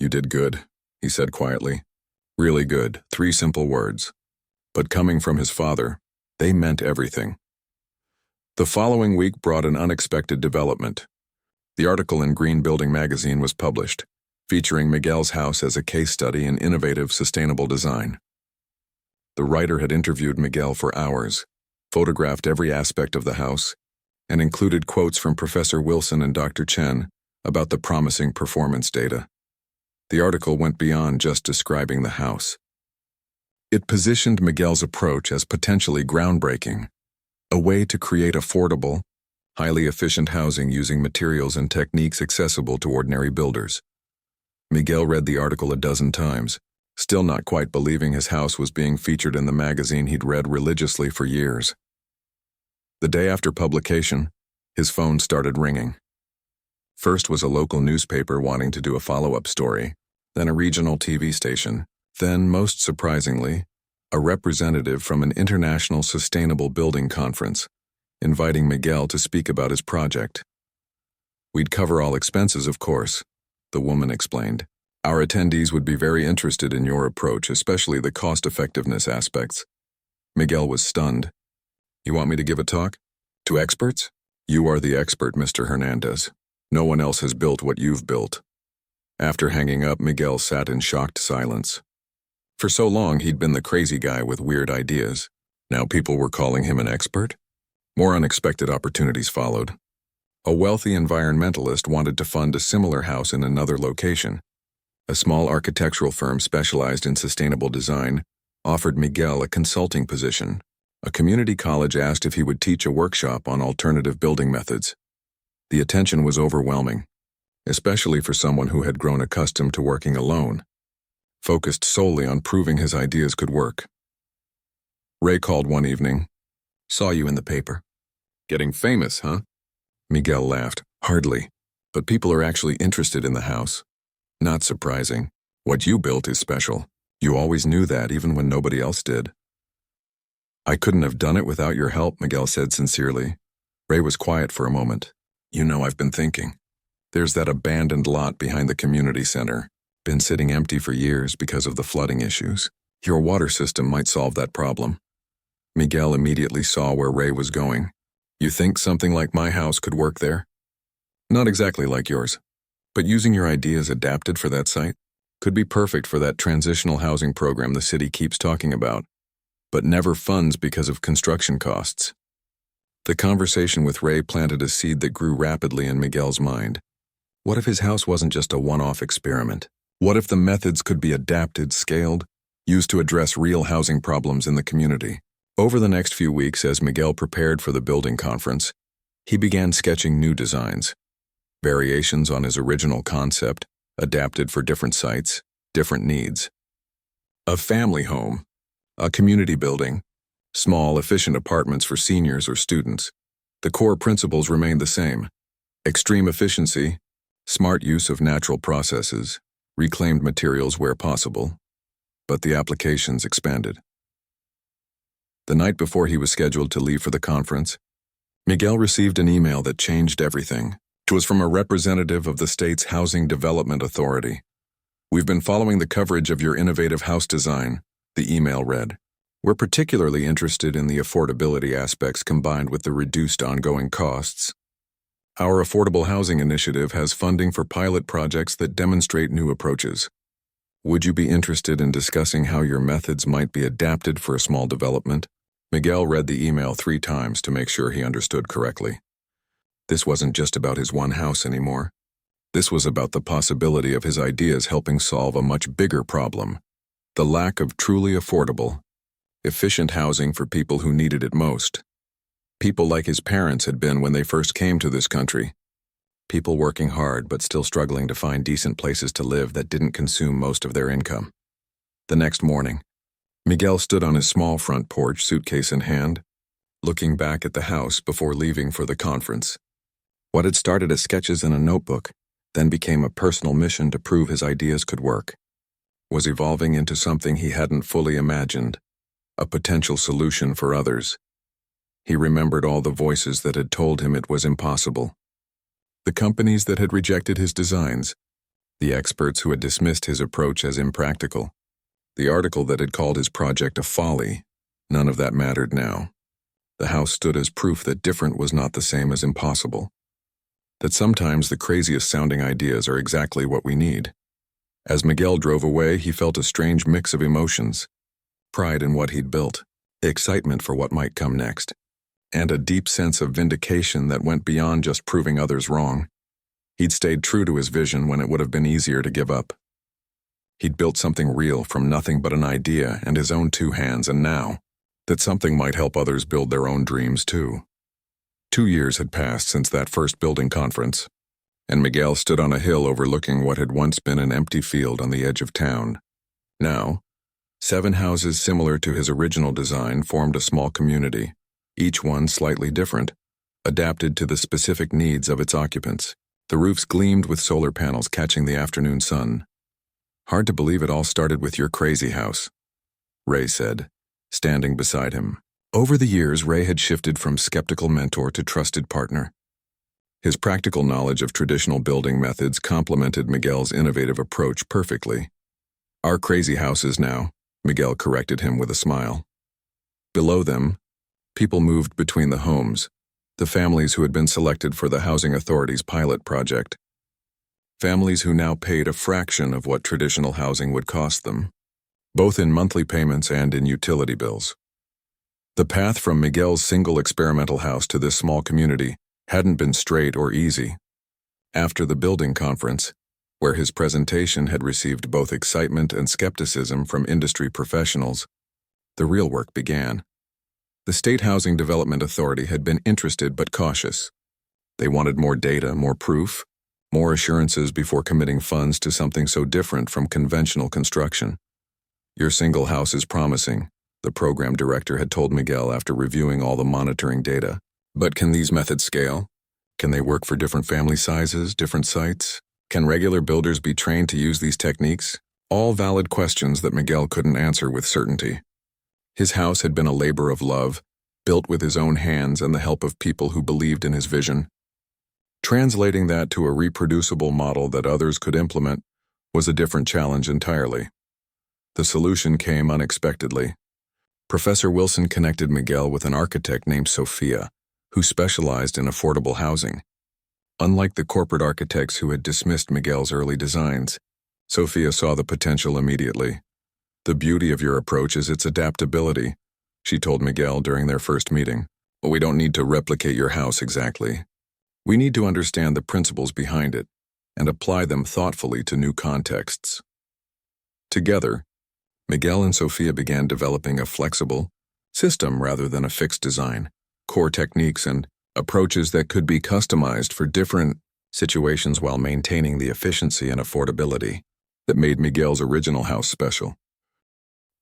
"You did good," he said quietly. "Really good, 3 simple words." But coming from his father, they meant everything. The following week brought an unexpected development. The article in Green Building magazine was published, featuring Miguel's house as a case study in innovative, sustainable design. The writer had interviewed Miguel for hours, photographed every aspect of the house, and included quotes from Professor Wilson and Dr. Chen about the promising performance data. The article went beyond just describing the house. It positioned Miguel's approach as potentially groundbreaking, a way to create affordable, highly efficient housing using materials and techniques accessible to ordinary builders. Miguel read the article a dozen times, still not quite believing his house was being featured in the magazine he'd read religiously for years. The day after publication, his phone started ringing. First was a local newspaper wanting to do a follow-up story, then a regional TV station, then, most surprisingly, a representative from an international sustainable building conference, inviting Miguel to speak about his project. "We'd cover all expenses, of course," the woman explained. "Our attendees would be very interested in your approach, especially the cost-effectiveness aspects." Miguel was stunned. "You want me to give a talk? To experts?" "You are the expert, Mr. Hernandez. No one else has built what you've built." After hanging up, Miguel sat in shocked silence. For so long, he'd been the crazy guy with weird ideas. Now people were calling him an expert? More unexpected opportunities followed. A wealthy environmentalist wanted to fund a similar house in another location. A small architectural firm specialized in sustainable design offered Miguel a consulting position. A community college asked if he would teach a workshop on alternative building methods. The attention was overwhelming, especially for someone who had grown accustomed to working alone, focused solely on proving his ideas could work. Ray called one evening. "Saw you in the paper." "Getting famous, huh?" Miguel laughed. "Hardly. But people are actually interested in the house." "Not surprising. What you built is special. You always knew that, even when nobody else did." "I couldn't have done it without your help," Miguel said sincerely. Ray was quiet for a moment. "You know, I've been thinking. There's that abandoned lot behind the community center. Been sitting empty for years because of the flooding issues. Your water system might solve that problem." Miguel immediately saw where Ray was going. "You think something like my house could work there?" "Not exactly like yours, but using your ideas adapted for that site could be perfect for that transitional housing program the city keeps talking about, but never funds because of construction costs." The conversation with Ray planted a seed that grew rapidly in Miguel's mind. What if his house wasn't just a one-off experiment? What if the methods could be adapted, scaled, used to address real housing problems in the community? Over the next few weeks, as Miguel prepared for the building conference, he began sketching new designs, variations on his original concept, adapted for different sites, different needs. A family home, a community building, small, efficient apartments for seniors or students. The core principles remained the same: extreme efficiency, smart use of natural processes, reclaimed materials where possible. But the applications expanded. The night before he was scheduled to leave for the conference, Miguel received an email that changed everything. It was from a representative of the state's Housing Development Authority. "We've been following the coverage of your innovative house design," the email read. "We're particularly interested in the affordability aspects combined with the reduced ongoing costs. Our affordable housing initiative has funding for pilot projects that demonstrate new approaches. Would you be interested in discussing how your methods might be adapted for a small development?" Miguel read the email 3 times to make sure he understood correctly. This wasn't just about his one house anymore. This was about the possibility of his ideas helping solve a much bigger problem: the lack of truly affordable, efficient housing for people who needed it most. People like his parents had been when they first came to this country. People working hard but still struggling to find decent places to live that didn't consume most of their income. The next morning, Miguel stood on his small front porch, suitcase in hand, looking back at the house before leaving for the conference. What had started as sketches in a notebook then became a personal mission to prove his ideas could work, was evolving into something he hadn't fully imagined, a potential solution for others. He remembered all the voices that had told him it was impossible. The companies that had rejected his designs, the experts who had dismissed his approach as impractical, the article that had called his project a folly. None of that mattered now. The house stood as proof that different was not the same as impossible. That sometimes the craziest sounding ideas are exactly what we need. As Miguel drove away, he felt a strange mix of emotions: pride in what he'd built, excitement for what might come next, and a deep sense of vindication that went beyond just proving others wrong. He'd stayed true to his vision when it would have been easier to give up. He'd built something real from nothing but an idea and his own 2 hands, and now, that something might help others build their own dreams too. 2 years had passed since that first building conference, and Miguel stood on a hill overlooking what had once been an empty field on the edge of town. Now, 7 houses similar to his original design formed a small community, each one slightly different, adapted to the specific needs of its occupants. The roofs gleamed with solar panels catching the afternoon sun. "Hard to believe it all started with your crazy house," Ray said, standing beside him. Over the years, Ray had shifted from skeptical mentor to trusted partner. His practical knowledge of traditional building methods complemented Miguel's innovative approach perfectly. "Our crazy houses now," Miguel corrected him with a smile. Below them, people moved between the homes, the families who had been selected for the Housing Authority's pilot project. Families who now paid a fraction of what traditional housing would cost them, both in monthly payments and in utility bills. The path from Miguel's single experimental house to this small community hadn't been straight or easy. After the building conference, where his presentation had received both excitement and skepticism from industry professionals, the real work began. The State Housing Development Authority had been interested but cautious. They wanted more data, more proof, more assurances before committing funds to something so different from conventional construction. "Your single house is promising," the program director had told Miguel after reviewing all the monitoring data. "But can these methods scale? Can they work for different family sizes, different sites? Can regular builders be trained to use these techniques?" All valid questions that Miguel couldn't answer with certainty. His house had been a labor of love, built with his own hands and the help of people who believed in his vision. Translating that to a reproducible model that others could implement was a different challenge entirely. The solution came unexpectedly. Professor Wilson connected Miguel with an architect named Sophia, who specialized in affordable housing. Unlike the corporate architects who had dismissed Miguel's early designs, Sophia saw the potential immediately. "The beauty of your approach is its adaptability," she told Miguel during their first meeting. "But we don't need to replicate your house exactly. We need to understand the principles behind it and apply them thoughtfully to new contexts." Together, Miguel and Sophia began developing a flexible system rather than a fixed design, core techniques and approaches that could be customized for different situations while maintaining the efficiency and affordability that made Miguel's original house special.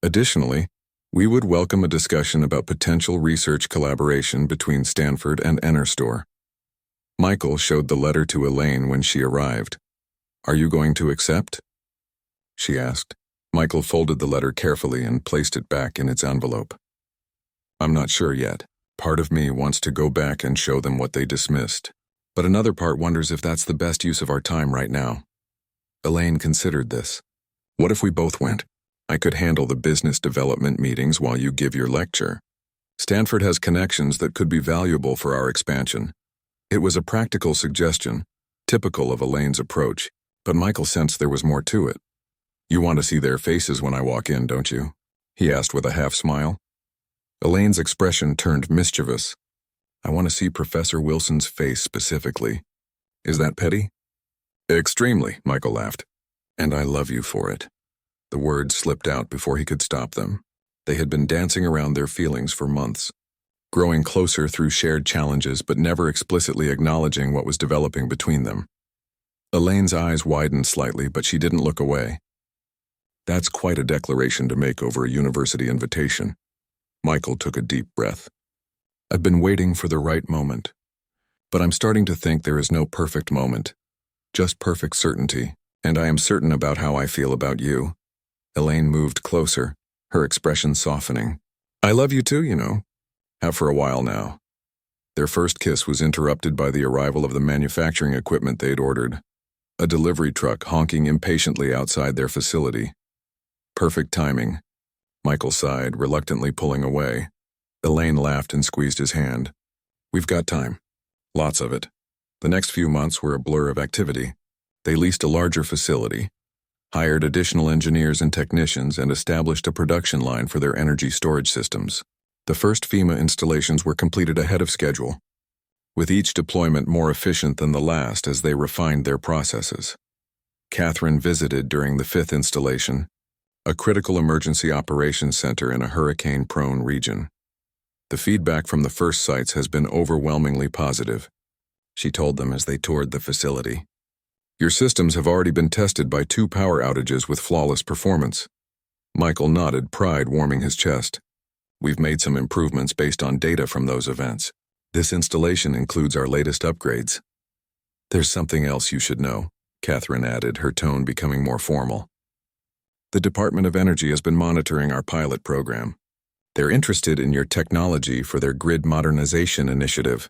Additionally, we would welcome a discussion about potential research collaboration between Stanford and Enerstore. Michael showed the letter to Elaine when she arrived. "Are you going to accept?" she asked. Michael folded the letter carefully and placed it back in its envelope. "I'm not sure yet. Part of me wants to go back and show them what they dismissed, but another part wonders if that's the best use of our time right now." Elaine considered this. What if we both went? I could handle the business development meetings while you give your lecture. Stanford has connections that could be valuable for our expansion. It was a practical suggestion, typical of Elaine's approach, but Michael sensed there was more to it. You want to see their faces when I walk in, don't you? He asked with a half-smile. Elaine's expression turned mischievous. I want to see Professor Wilson's face specifically. Is that petty? Extremely, Michael laughed. And I love you for it. The words slipped out before he could stop them. They had been dancing around their feelings for months, growing closer through shared challenges but never explicitly acknowledging what was developing between them. Elaine's eyes widened slightly, but she didn't look away. That's quite a declaration to make over a university invitation. Michael took a deep breath. I've been waiting for the right moment. But I'm starting to think there is no perfect moment, just perfect certainty, and I am certain about how I feel about you. Elaine moved closer, her expression softening. I love you too, you know. Have for a while now. Their first kiss was interrupted by the arrival of the manufacturing equipment they'd ordered. A delivery truck honking impatiently outside their facility. Perfect timing. Michael sighed, reluctantly pulling away. Elaine laughed and squeezed his hand. We've got time. Lots of it. The next few months were a blur of activity. They leased a larger facility, hired additional engineers and technicians, and established a production line for their energy storage systems. The first FEMA installations were completed ahead of schedule, with each deployment more efficient than the last as they refined their processes. Catherine visited during the 5th installation, a critical emergency operations center in a hurricane-prone region. The feedback from the first sites has been overwhelmingly positive, she told them as they toured the facility. Your systems have already been tested by 2 power outages with flawless performance. Michael nodded, pride warming his chest. We've made some improvements based on data from those events. This installation includes our latest upgrades. There's something else you should know, Catherine added, her tone becoming more formal. The Department of Energy has been monitoring our pilot program. They're interested in your technology for their grid modernization initiative.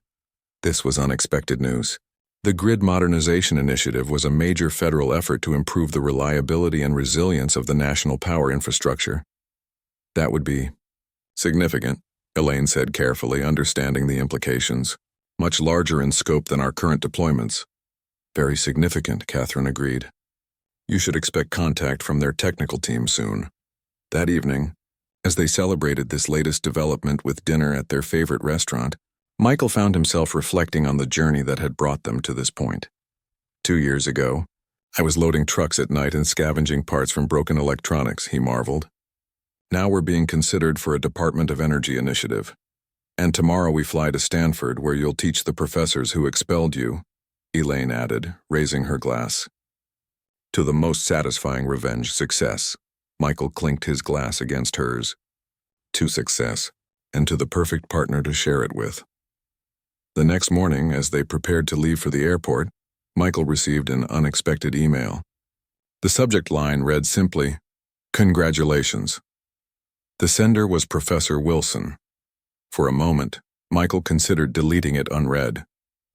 This was unexpected news. The Grid Modernization Initiative was a major federal effort to improve the reliability and resilience of the national power infrastructure. That would be significant, Elaine said carefully, understanding the implications. Much larger in scope than our current deployments. Very significant, Catherine agreed. You should expect contact from their technical team soon. That evening, as they celebrated this latest development with dinner at their favorite restaurant, Michael found himself reflecting on the journey that had brought them to this point. 2 years ago, I was loading trucks at night and scavenging parts from broken electronics, he marveled. Now we're being considered for a Department of Energy initiative. And tomorrow we fly to Stanford, where you'll teach the professors who expelled you, Elaine added, raising her glass. To the most satisfying revenge, success. Michael clinked his glass against hers. To success, and to the perfect partner to share it with. The next morning, as they prepared to leave for the airport, Michael received an unexpected email. The subject line read simply, "Congratulations." The sender was Professor Wilson. For a moment, Michael considered deleting it unread.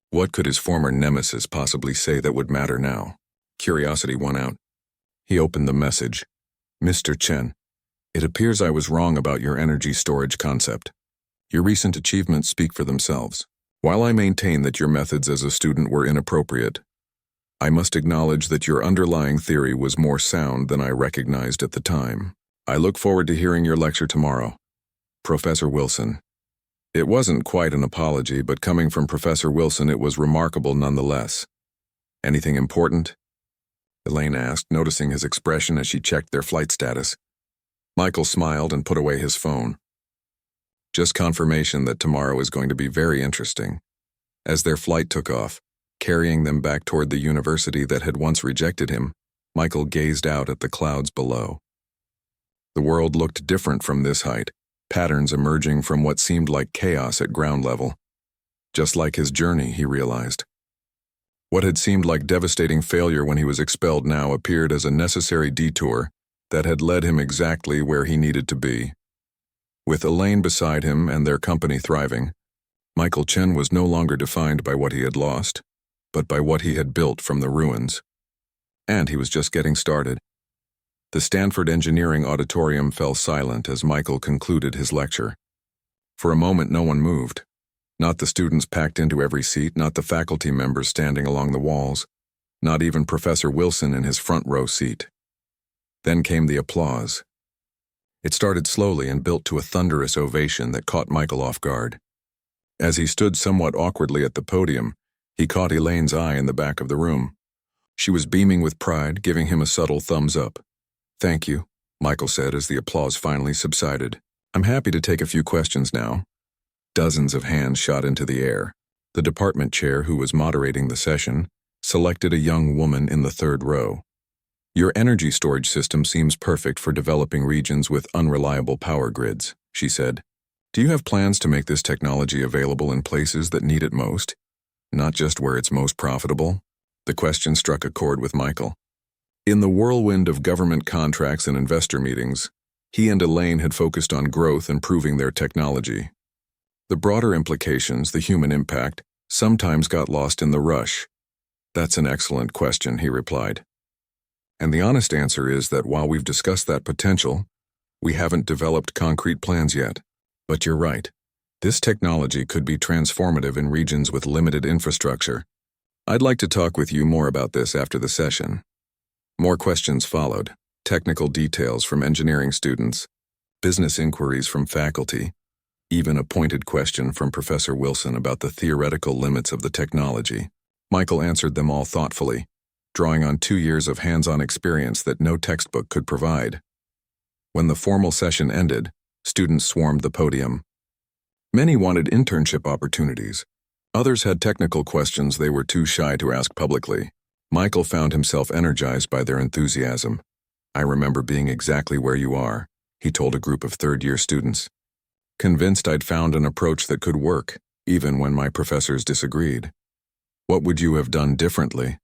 What could his former nemesis possibly say that would matter now? Curiosity won out. He opened the message. Mr. Chen, it appears I was wrong about your energy storage concept. Your recent achievements speak for themselves. While I maintain that your methods as a student were inappropriate, I must acknowledge that your underlying theory was more sound than I recognized at the time. I look forward to hearing your lecture tomorrow. Professor Wilson. It wasn't quite an apology, but coming from Professor Wilson, it was remarkable nonetheless. Anything important? Elaine asked, noticing his expression as she checked their flight status. Michael smiled and put away his phone. Just confirmation that tomorrow is going to be very interesting. As their flight took off, carrying them back toward the university that had once rejected him, Michael gazed out at the clouds below. The world looked different from this height, patterns emerging from what seemed like chaos at ground level. Just like his journey, he realized. What had seemed like devastating failure when he was expelled now appeared as a necessary detour that had led him exactly where he needed to be. With Elaine beside him and their company thriving, Michael Chen was no longer defined by what he had lost, but by what he had built from the ruins. And he was just getting started. The Stanford Engineering Auditorium fell silent as Michael concluded his lecture. For a moment, no one moved. Not the students packed into every seat, not the faculty members standing along the walls, not even Professor Wilson in his front row seat. Then came the applause. It started slowly and built to a thunderous ovation that caught Michael off guard. As he stood somewhat awkwardly at the podium, he caught Elaine's eye in the back of the room. She was beaming with pride, giving him a subtle thumbs up. "Thank you," Michael said as the applause finally subsided. "I'm happy to take a few questions now." Dozens of hands shot into the air. The department chair, who was moderating the session, selected a young woman in the third row. "Your energy storage system seems perfect for developing regions with unreliable power grids," she said. "Do you have plans to make this technology available in places that need it most, not just where it's most profitable?" The question struck a chord with Michael. In the whirlwind of government contracts and investor meetings, he and Elaine had focused on growth and proving their technology. The broader implications, the human impact, sometimes got lost in the rush. "That's an excellent question," he replied. "And the honest answer is that while we've discussed that potential, we haven't developed concrete plans yet. But you're right. This technology could be transformative in regions with limited infrastructure. I'd like to talk with you more about this after the session." More questions followed, technical details from engineering students, business inquiries from faculty, even a pointed question from Professor Wilson about the theoretical limits of the technology. Michael answered them all thoughtfully, drawing on 2 years of hands-on experience that no textbook could provide. When the formal session ended, students swarmed the podium. Many wanted internship opportunities. Others had technical questions they were too shy to ask publicly. Michael found himself energized by their enthusiasm. "I remember being exactly where you are," he told a group of third-year students. "Convinced I'd found an approach that could work, even when my professors disagreed." "What would you have done differently?"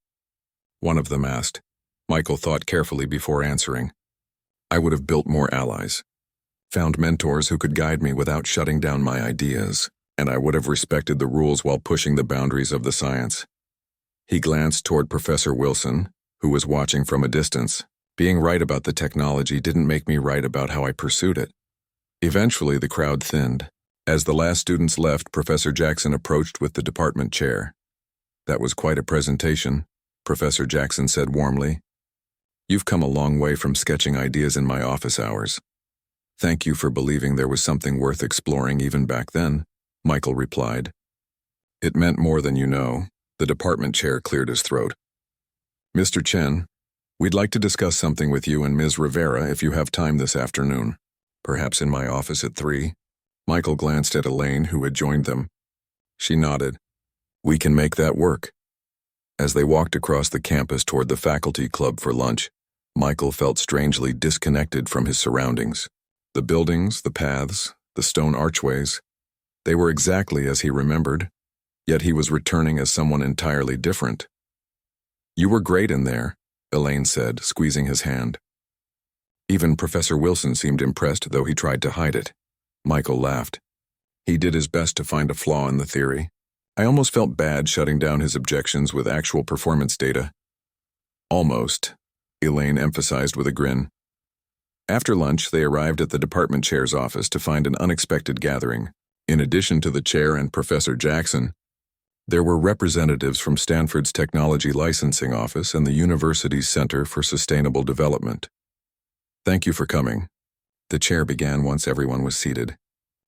one of them asked. Michael thought carefully before answering. "I would have built more allies, found mentors who could guide me without shutting down my ideas, and I would have respected the rules while pushing the boundaries of the science." He glanced toward Professor Wilson, who was watching from a distance. "Being right about the technology didn't make me right about how I pursued it." Eventually, the crowd thinned. As the last students left, Professor Jackson approached with the department chair. "That was quite a presentation," Professor Jackson said warmly. "You've come a long way from sketching ideas in my office hours." "Thank you for believing there was something worth exploring even back then," Michael replied. "It meant more than you know." The department chair cleared his throat. "Mr. Chen, we'd like to discuss something with you and Ms. Rivera if you have time this afternoon. Perhaps in my office at 3. Michael glanced at Elaine, who had joined them. She nodded. "We can make that work." As they walked across the campus toward the faculty club for lunch, Michael felt strangely disconnected from his surroundings. The buildings, the paths, the stone archways, they were exactly as he remembered. Yet he was returning as someone entirely different. "You were great in there," Elaine said, squeezing his hand. Even Professor Wilson seemed impressed, though he tried to hide it. Michael laughed. He did his best to find a flaw in the theory. I almost felt bad shutting down his objections with actual performance data. "Almost," Elaine emphasized with a grin. After lunch, they arrived at the department chair's office to find an unexpected gathering. In addition to the chair and Professor Jackson, there were representatives from Stanford's Technology Licensing Office and the university's Center for Sustainable Development. "Thank you for coming," the chair began once everyone was seated.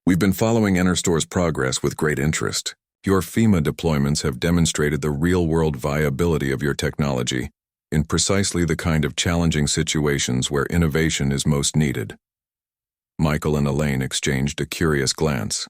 "We've been following Enerstore's progress with great interest. Your FEMA deployments have demonstrated the real-world viability of your technology in precisely the kind of challenging situations where innovation is most needed." Michael and Elaine exchanged a curious glance.